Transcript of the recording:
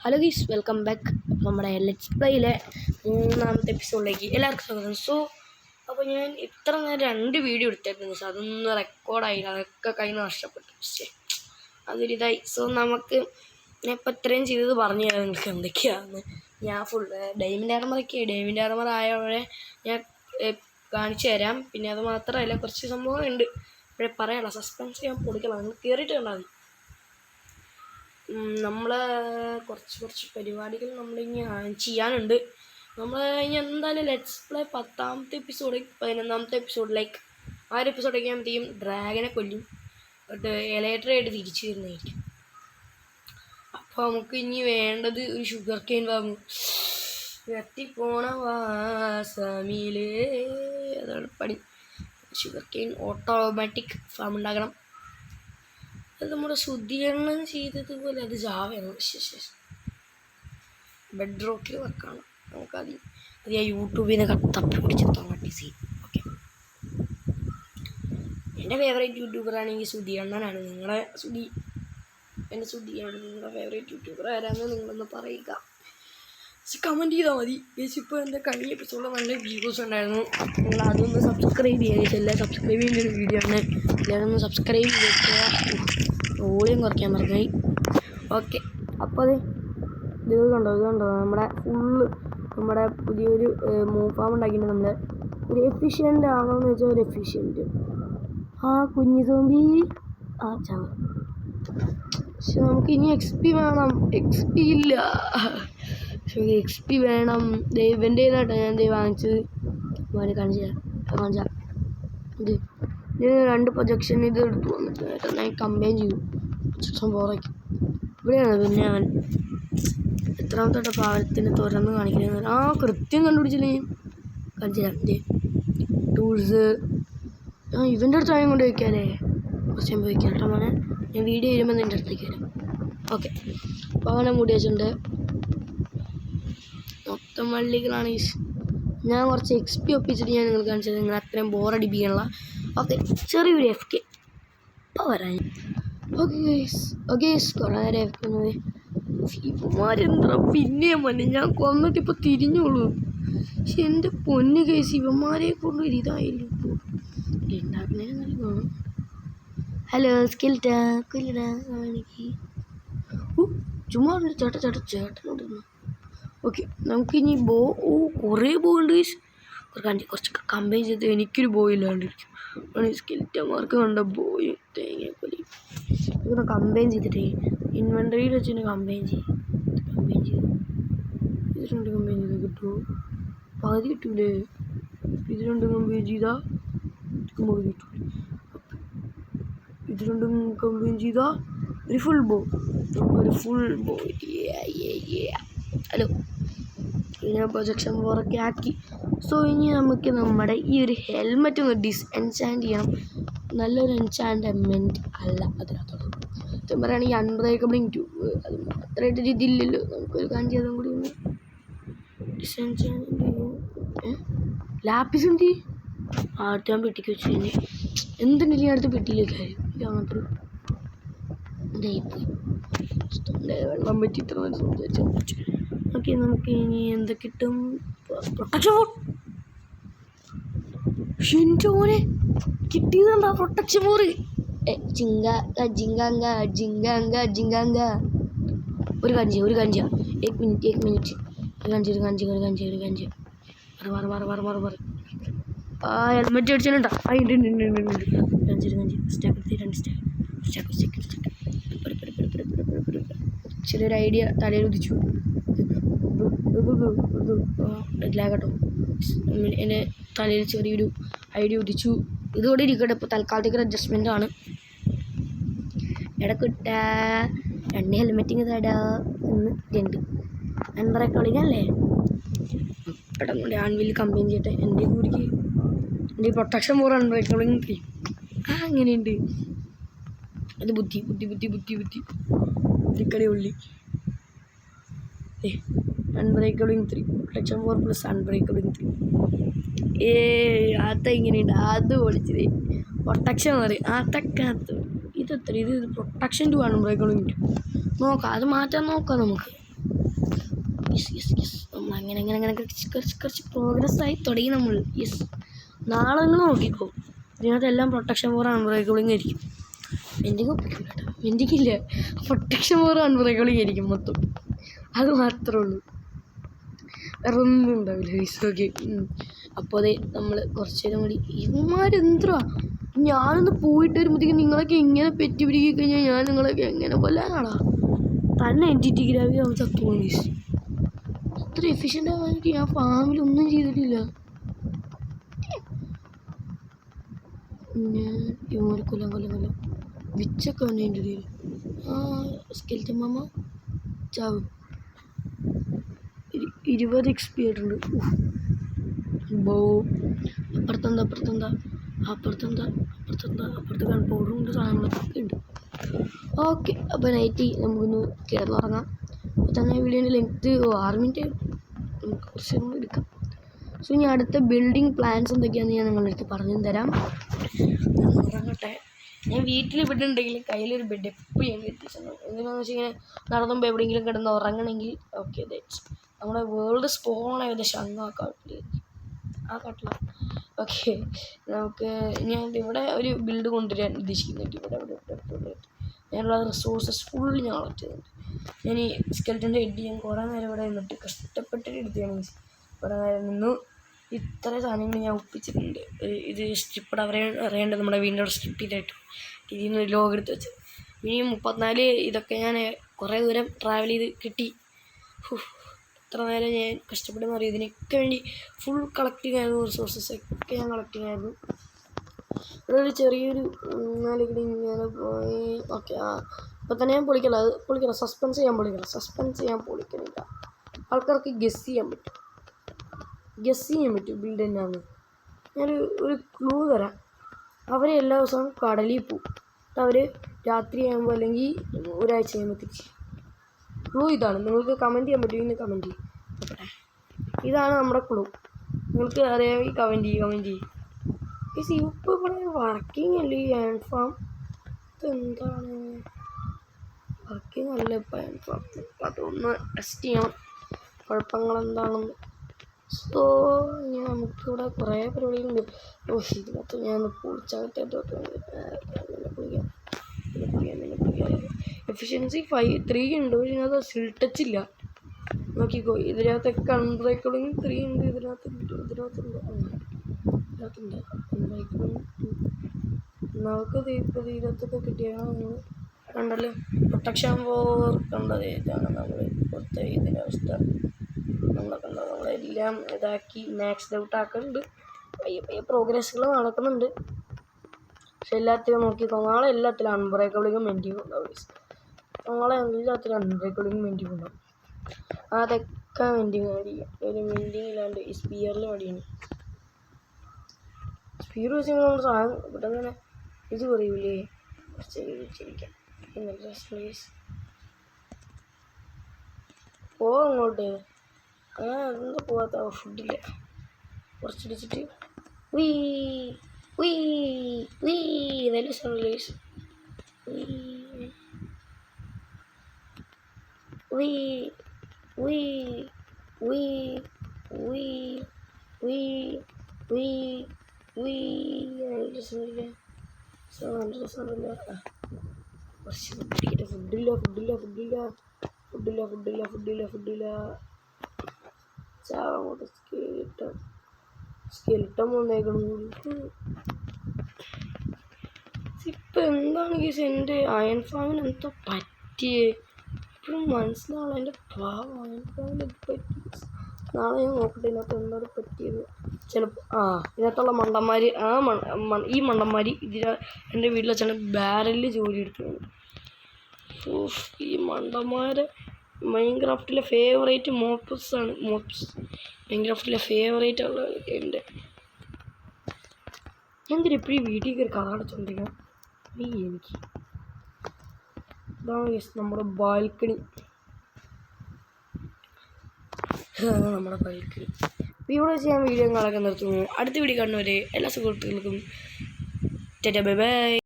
Hello ഗീസ്, welcome back. നമ്മുടെ let's പ്ലേയിലെ 3ാമത്തെ എപ്പിസോഡിലേക്ക് എല്ലാവർക്കും സ്വാഗതം. അപ്പോൾ ഞാൻ ഇത്ര നേരം 2 വീഡിയോ എടുത്തായിരുന്നു. അതൊന്നും റെക്കോർഡായില്ല, അതൊക്കെ കയ്യിൽ നിന്ന് നഷ്ടപ്പെട്ടു. പക്ഷേ അതൊരിതായി. നമുക്ക് ഞാൻ ഇപ്പം ഇത്രയും ചെയ്തത് പറഞ്ഞു തരാം നിങ്ങൾക്ക് എന്തൊക്കെയാണെന്ന്. ഞാൻ ഫുൾ ഡൈമിൻ്റെ ആർമർ ആയവരെ ഞാൻ കാണിച്ചു തരാം. പിന്നെ അത് മാത്രമല്ല, കുറച്ച് സംഭവങ്ങളുണ്ട് ഇപ്പോഴേ പറയാനുള്ള സസ്പെൻസ് ഞാൻ പൊളിക്കണം. നിങ്ങൾ കയറിയിട്ട് കണ്ടാൽ മതി. നമ്മൾ കുറച്ച് പരിപാടികൾ നമ്മളിനി ചെയ്യാനുണ്ട്. നമ്മൾ ഇനി എന്തായാലും ലെറ്റ്സ് പ്ലേ 10ാമത്തെ എപ്പിസോഡ് 11ാമത്തെ എപ്പിസോഡിലേക്ക് ആ ഒരു എപ്പിസോഡൊക്കെ ഞാൻ ചെയ്യും. ഡ്രാഗനെ കൊല്ലും, എലക്ട്രയായിട്ട് തിരിച്ചു വരുന്നതായിരിക്കും. അപ്പോൾ നമുക്ക് ഇനി വേണ്ടത് ഒരു ഷുഗർ കെയിൻ ഫാം. എത്തിപ്പോണ വാസമിലേ, അതാണ് പണി. ഷുഗർ കെയിൻ ഓട്ടോമാറ്റിക് ഫാം ഉണ്ടാക്കണം. അത് നമ്മുടെ ശുദ്ധീകരണം ചെയ്തതുപോലെ അത് ജാവയാണ്. ബെഡ് റോക്കിൽ വെക്കണം. അത് ഞാൻ യൂട്യൂബിൽ നിന്നൊക്കെ തപ്പി പിടിച്ചെത്താൻ പറ്റി സീൻ. ഓക്കെ, എൻ്റെ ഫേവറേറ്റ് യൂട്യൂബറാണെങ്കിൽ സുധീകണ്ണനാണ്. എൻ്റെ സുധിയാണ് നിങ്ങളുടെ ഫേവറേറ്റ് യൂട്യൂബർ ആരാന്ന് നിങ്ങളൊന്ന് പറയുക, കമൻറ്റ് ചെയ്താൽ മതി. ഇപ്പോൾ എൻ്റെ കഴിഞ്ഞ എപ്പിസോഡിൽ നല്ല വ്യൂസ് ഉണ്ടായിരുന്നു. നിങ്ങൾ അതൊന്ന് സബ്സ്ക്രൈബ് ചെയ്യുക. എല്ലാം സബ്സ്ക്രൈബ് ചെയ്യുന്ന ഒരു വീഡിയോ ആണ്. എല്ലാവരും ഒന്ന് സബ്സ്ക്രൈബ് ചെയ്തിട്ട് വോളിയം കുറയ്ക്കാൻ മറന്നുപോയി. ഓക്കെ, അപ്പോൾ ഇത് കണ്ടോ നമ്മുടെ പുതിയൊരു ഫാം ഉണ്ടാക്കിയിട്ട് നമ്മൾ ഒരു എഫിഷ്യൻ്റ് ആണോയെന്ന് വെച്ചാൽ ഒരു എഫിഷ്യൻറ്റ്. ആ കുഞ്ഞു സോമ്പി ചാവ. പക്ഷെ നമുക്ക് ഇനി XP വേണം. XP ഇല്ല. XP വേണം. ഇവൻ്റെ കേട്ടോ ഞാൻ വാങ്ങിച്ചത്. കാണിച്ചാൽ ഇത് 2 പ്രൊജക്ഷൻ ഇത് എടുത്തു വന്നിട്ട് ഞാൻ കമ്പൈൻ ചെയ്തു. സംഭവം ഇവിടെയാണ്. പിന്നെ അവൻ എത്രാമത്തെ പാവത്തിന് തുറന്ന് കാണിക്കുന്നത്. കൃത്യം കണ്ടുപിടിച്ചില്ലേ കാണിച്ചുതരാം. ടൂൾസ് ഇവൻ്റെ അടുത്ത് ആയും കൊണ്ട് വയ്ക്കാമല്ലേ. കുറച്ച് മുമ്പ് വയ്ക്കാം കേട്ടോ മോനെ. ഞാൻ വീഡിയോ ചെയ്യുമ്പോൾ നിൻ്റെ അടുത്തേക്ക് വരാം. ഓക്കെ, അപ്പോൾ അവനെ മൂടി വെച്ചിട്ടുണ്ട്. മൊത്തം വള്ളികളാണ്. ഞാൻ കുറച്ച് XP ഒപ്പിച്ചിട്ട് ഞാൻ നിങ്ങൾ കാണിച്ചത്. നിങ്ങൾ അത്രയും ബോറടിപ്പിക്കാനുള്ള. ഓക്കെ, ചെറിയൊരു FK ഇപ്പോൾ വരാൻ. ഓക്കെ കുറേ നേരം FK ഇവന്മാരെന്താ പിന്നെയും മതി. ഞാൻ കൊന്നിട്ട് ഇപ്പോൾ തിരിഞ്ഞോളൂ. പക്ഷെ എൻ്റെ പൊന്ന് കേസ് ഇവന്മാരെ കൊണ്ട് ഇതായില്ല. ഉണ്ടാക്കണേ നൽകണം. ഹലോ സ്കിൽറ്റാ കൊല്ലടാ കാണിക്ക്. ചുമ്മാ ചേട്ടനോട്. ഓക്കെ, നമുക്കിനി കുറേ ബോ ഉണ്ട്. കുറച്ചൊക്കെ കമ്പൈൻ ചെയ്ത് എനിക്കൊരു ബോ ഇല്ലാണ്ടിരിക്കും. സ്കിൽറ്റന്മാർക്ക് കണ്ട ബോയ് തേങ്ങാക്കൊലി ഇതൊന്ന് കമ്പൈൻ ചെയ്തിട്ടേ ഇൻവെൻ്ററിയിൽ വെച്ച് കമ്പൈൻ ചെയ്ത് ഇത് 2 കമ്പൈൻ ചെയ്താൽ കിട്ടുമോ? പകുതി കിട്ടൂലേ? ഇത് 2 കമ്പൈൻ ചെയ്താൽ പകുതി കിട്ടൂലേ? ഇത് 2 കമ്പൈൻ ചെയ്താൽ ഒരു ഫുൾ ബോ. ഹലോ, ഞാൻ പ്രൊജക്ഷൻ ഫോറൊക്കെ ആക്കി. ഇനി നമുക്ക് നമ്മുടെ ഈ ഒരു ഹെൽമെറ്റ് ഒന്ന് ഡിസ്എൻചാൻറ്റ് ചെയ്യണം. നല്ലൊരു എൻചാൻമെൻറ്റ് അല്ല അതിനകത്തുള്ളത്. സത്യം പറയുകയാണെങ്കിൽ അൺബ്രേക്കബിളിങ് 2 അത് മാത്രമായിട്ട് ഇതില്ലല്ലോ. നമുക്കൊരു കാര്യം ചെയ്തും കൂടി ഒന്ന് ഡിസ്എൻചാൻറ്റ് ചെയ്യും. ലാപ്പിസ് എന്ത് അടുത്ത് ഞാൻ പെട്ടിക്ക് വെച്ച് കഴിഞ്ഞ് എന്തുണ്ടെങ്കിലും അടുത്ത് പെട്ടിയിലേക്ക് ആരും അങ്ങനത്തെ ഇതായിപ്പോയി. വെള്ളം പറ്റി ഇത്ര നേരം സംസാരിച്ചു. ഓക്കെ, നമുക്ക് ഇനി എന്തൊക്കെ കിട്ടും? Protection for. എൻ്റെ മോനെ കിട്ടിയതുണ്ടാ പ്രൊട്ടക്ഷൻ ഫോർ. ഒരു കാഞ്ചി 1 മിനിറ്റ് ഒരു ഹെൽമെറ്റ് അടിച്ചിട്ടുണ്ടാ? ചെറിയൊരു ഐഡിയ തലയിൽ ഉദിച്ചു. കേട്ടോ, എൻ്റെ തലയിൽ ചെറിയൊരു ഐഡിയ ഉദിച്ചു. ഇതുകൂടെ ഇരിക്കട്ടെ. ഇപ്പോൾ തൽക്കാലത്തേക്ക് അഡ്ജസ്റ്റ്മെൻ്റ് ആണ്. ഇടക്കിട്ട 2 ഹെൽമെറ്റിങ് തടാ എന്ന് 2 അൺബ്രേക്കബിളിങ്ങല്ലേ. പെട്ടെന്ന് ആൺവിൽ കമ്പൈൻ ചെയ്യട്ടെ. എൻ്റെ കൂടിക്ക് എൻ്റെ പ്രൊട്ടക്ഷൻ ഫോർ അൺബ്രേക്കബിളിങ് 3 അങ്ങനെയുണ്ട്. അത് ബുദ്ധി കളി ഉള്ളി. അൺബ്രേക്കബിളിങ് 3 പ്രൊട്ടക്ഷൻ 4 പ്ലസ് അൺബ്രേക്കബിളിങ് 3. അത് ഇങ്ങനെയുണ്ട്. അത് പൊളിച്ചത് പ്രൊട്ടക്ഷൻ മാറി അതൊക്കകത്ത്. ഇത് പ്രൊട്ടക്ഷൻ 2 അൺബ്രേക്കബിളിങ് 2 നോക്കാം. അത് മാറ്റാൻ നോക്കാം നമുക്ക്. നമ്മൾ അങ്ങനെ കുറച്ച് പ്രോഗ്രസ് ആയി തുടങ്ങി നമ്മൾ. നാളെ നിങ്ങൾ നോക്കിക്കോ, ഇതിനകത്ത് എല്ലാം പ്രൊട്ടക്ഷൻ ഫോർ അൺബ്രേക്കബിളിങ് ആയിരിക്കും. വെൻഡിങ് ഒപ്പിക്കില്ല കേട്ടോ, വെൻഡിങ്ങില്ല, പ്രൊട്ടക്ഷൻ ഫോർ അൺബ്രേക്കബിളിങ് ആയിരിക്കും മൊത്തം. അത് മാത്രമേ ഉള്ളൂ, വേറെ ഒന്നും ഉണ്ടാവില്ല ഗൈസ്. ഓക്കെ, അപ്പോൾ അതെ നമ്മൾ കുറച്ച് നേരം കൂടി. ഇവന്മാരെന്താ, ഞാനൊന്ന് പോയിട്ട് വരുമ്പോഴത്തേക്കും നിങ്ങളൊക്കെ എങ്ങനെ പെറ്റി പിടിക്കി കഴിഞ്ഞാൽ ഞാൻ നിങ്ങളൊക്കെ എങ്ങനെ കൊല്ലാനാടാ. തന്നെ എൻറ്റിറ്റി ഗ്രാവി ആവും സത്യം ഗൈസ്. അത്ര എഫിഷ്യൻ്റ് ആവാൻ ഞാൻ ഫാമിലൊന്നും ചെയ്തിട്ടില്ല. ഞാൻ ഇവന്മാർ കൊല്ലം വിച്ചൊക്കെ ഉണ്ട് എൻ്റെ ഇടയിൽ. സ്കെൽറ്റൻ മാമ ചാവ് 20 XP ആയിട്ടുണ്ട്. ബോ അപ്പുറത്തെന്താ അപ്പുറത്ത് പൗഡറും ഉണ്ട്, സാധനങ്ങളൊക്കെ ഉണ്ട്. ഓക്കെ, അപ്പോൾ നൈറ്റ് നമുക്കൊന്ന് കിടന്നുറങ്ങാം. അപ്പോൾ തന്നെ വീഡിയോൻ്റെ ലെങ്ത്ത് 6 മിനിറ്റ് നമുക്ക് കുറച്ച് കൂടി എടുക്കാം. സോ ഇനി അടുത്ത ബിൽഡിംഗ് പ്ലാൻസ് എന്തൊക്കെയാണെന്ന് ഞാൻ നിങ്ങളുടെ അടുത്ത് പറഞ്ഞു തരാം. ഉറങ്ങട്ടെ. ഞാൻ വീട്ടിൽ വിടുന്നുണ്ടെങ്കിൽ കയ്യിലൊരു ബെഡ് എപ്പോഴും ഞാൻ എത്തിച്ചിട്ടുണ്ടാവും. എന്തിനാണെന്ന് വെച്ച് കഴിഞ്ഞാൽ നടന്നുമ്പോൾ എവിടെയെങ്കിലും കിടന്ന് ഉറങ്ങണമെങ്കിൽ. ഓക്കെ, ദാറ്റ്സ് നമ്മുടെ വേൾഡ് സ്പോൺ ഏകദേശം ആ കാട്ടിലാണ്. ഓക്കെ, നമുക്ക് ഞാൻ ഇവിടെ ഒരു ബിൽഡ് കൊണ്ടുവരാൻ ഉദ്ദേശിക്കുന്നുണ്ട്. ഇവിടെ ഞാനുള്ള റിസോഴ്സസ് ഫുൾ ഞാൻ കളക്ട് ചെയ്യുന്നുണ്ട്. ഞാൻ ഈ സ്കെൽറ്റൻ്റെ ഹെഡ് ഞാൻ കുറേ നേരം ഇവിടെ നിന്നിട്ട് കഷ്ടപ്പെട്ടിട്ട് എടുത്തതാണ്. കുറേ നേരം നിന്നു ഇത്ര സാധനങ്ങൾ ഞാൻ ഒപ്പിച്ചിട്ടുണ്ട്. ഇത് സ്ട്രിപ്പഡ് അറിയേണ്ടത് നമ്മുടെ വീടിൻ്റെ സ്ട്രിപ്പ് ചെയ്തിട്ടു ഇതിൽ നിന്ന് ലോഗ് എടുത്ത് വെച്ചത്. ഇനി 34 ഇതൊക്കെ ഞാൻ കുറേ ദൂരം ട്രാവൽ ചെയ്ത് കിട്ടി. ഇത്ര നേരം ഞാൻ കഷ്ടപ്പെടുന്ന അറിയാം. ഇതിനൊക്കെ വേണ്ടി ഫുൾ കളക്റ്റിംഗ് ആയിരുന്നു, റിസോഴ്സസ് ഒക്കെ ഞാൻ കളക്റ്റിംഗ് ആയിരുന്നു. ഇവിടെ ഒരു ചെറിയൊരു 4 ഞാൻ പോയി. ഓക്കെ, ഇപ്പം തന്നെ ഞാൻ പൊളിക്കണം. സസ്പെൻസ് ചെയ്യാൻ പൊളിക്കണില്ല. ആൾക്കാർക്ക് ഗസ് ചെയ്യാൻ പറ്റും ബിൽഡ് തന്നെയാണ്. ഒരു ക്ലൂ തരാം. അവർ എല്ലാ ദിവസവും കടലിൽ പോവും. അവർ രാത്രിയാകുമ്പോൾ അല്ലെങ്കിൽ ഒരാഴ്ച കഴിയുമ്പോൾ തിരിച്ച്. ക്ലൂ ഇതാണ്. നിങ്ങൾക്ക് കമൻറ്റ് ചെയ്യാൻ പറ്റുമെങ്കിൽ കമൻറ്റ് ചെയ്യും. ഇതാണ് നമ്മുടെ ക്ലൂ. നിങ്ങൾക്ക് അറിയാമെങ്കിൽ കമൻറ്റ് ചെയ്യും. ഇപ്പോൾ ഇവിടെ വർക്കിംഗ് അല്ലേ ഈ ആൻഡ് ഫാം? ഇതെന്താണ് വർക്കിംഗ് അല്ല ഇപ്പോൾ ആൻഡ് ഫാം? അതൊന്ന് ടെസ്റ്റ് ചെയ്യണം കുഴപ്പങ്ങളെന്താണെന്ന്. സോ ഇനി നമുക്കിവിടെ കുറേ പരിപാടികളുണ്ട്. ഇതിനകത്ത് ഞാൻ പൊളിച്ചകത്തോട്ട് കുളിക്കാം. എഫിഷ്യൻസി 3 ഉണ്ട്, പക്ഷേ ഇതിനകത്ത് സ്റ്റിൽ ടച്ച് ഇല്ല. നോക്കിക്കോ, ഇതിനകത്തൊക്കെ അൺബ്രേക്കബിളിങ് 3 ഉണ്ട്. ഇതിനകത്തുണ്ട് അൺബ്രേക്കബിളിങ് 2. നമുക്കത് ഇപ്പോൾ ഇതിനകത്തൊക്കെ കിട്ടിയാണ് നമ്മൾ കണ്ടല്ലോ. പ്രൊട്ടക്ഷൻ ഫോർ കണ്ടത് ഇതാണ് നമ്മൾ കൊടുത്ത ഇതിനവസ്ഥ. നമ്മളെല്ലാം ഇതാക്കി മാക്സ്ഡ് ഔട്ട് ആക്കുന്നുണ്ട്. പയ്യെ പ്രോഗ്രസ്സുകൾ നടക്കുന്നുണ്ട്. പക്ഷെ എല്ലാത്തിലും നോക്കിക്കോ, നാളെ എല്ലാത്തിലും അൺബ്രേക്കബിളിങ്ങും മെൻറ്റിങ്ങും ഉണ്ടാവും. ഉണ്ടാവും. അതൊക്കെ മെൻറ്റിങ് ആയിരിക്കും. ഒരു മെൻറ്റിങ് ഇല്ലാണ്ട് ഈ സ്പിയറിൽ മടിയാണ്. സ്പിയർ വെച്ച് നമ്മൾ സാധനം ഇവിടെ അങ്ങനെ ഇത് പറയൂലേ, കുറച്ചിരിക്കാം. അങ്ങോട്ട് എന്താ പോവാത്ത? ഫുഡില്ല. കുറച്ചിടിച്ചിട്ട് നല്ല സൺലൈസ്. ഫുഡില്ല. ചാവങ്ങോട്ട് സ്കെൽട്ടൻ വന്നേക്കണം. ഇപ്പം എന്താണ് കേസ് എൻ്റെ അയൺ ഫാമിന് എന്തോ പറ്റിയേ ഇപ്പോഴും മനസ്സിലാവുള്ള. എൻ്റെ പാവം അയൺ ഫാമിന് പറ്റി. നാളെ ഞാൻ നോക്കട്ടെ ഇതിനകത്ത് എന്താണ് പറ്റിയത്. ചിലപ്പോൾ ഇതിനകത്തുള്ള മണ്ടന്മാർ ഈ മണ്ടന്മാർ എൻ്റെ വീട്ടിൽ വെച്ചാണ് ബാരലിൽ ജോലി എടുക്കുന്നത്. ഈ മണ്ടന്മാരെ മൈൻക്രാഫ്റ്റിലെ ഫേവറേറ്റ് മോപ്സ് മൈൻക്രാഫ്റ്റിലെ ഫേവറേറ്റ് ഉള്ള എൻ്റെ. എന്തിനാ എപ്പോഴും വീട്ടിൽ കയറി കഥ അടച്ചുകൊണ്ടിരിക്കണം എനിക്ക്. ഇതാണ് നമ്മുടെ ബാൽക്കണി. അപ്പോൾ ഇവിടെ വെച്ച് ഞാൻ വീഡിയോ കാണാൻ നിർത്തുന്നു. അടുത്ത വീഡിയോ കാണുന്നവരെ എല്ലാ സുഹൃത്തുക്കൾക്കും ബൈ ബൈ.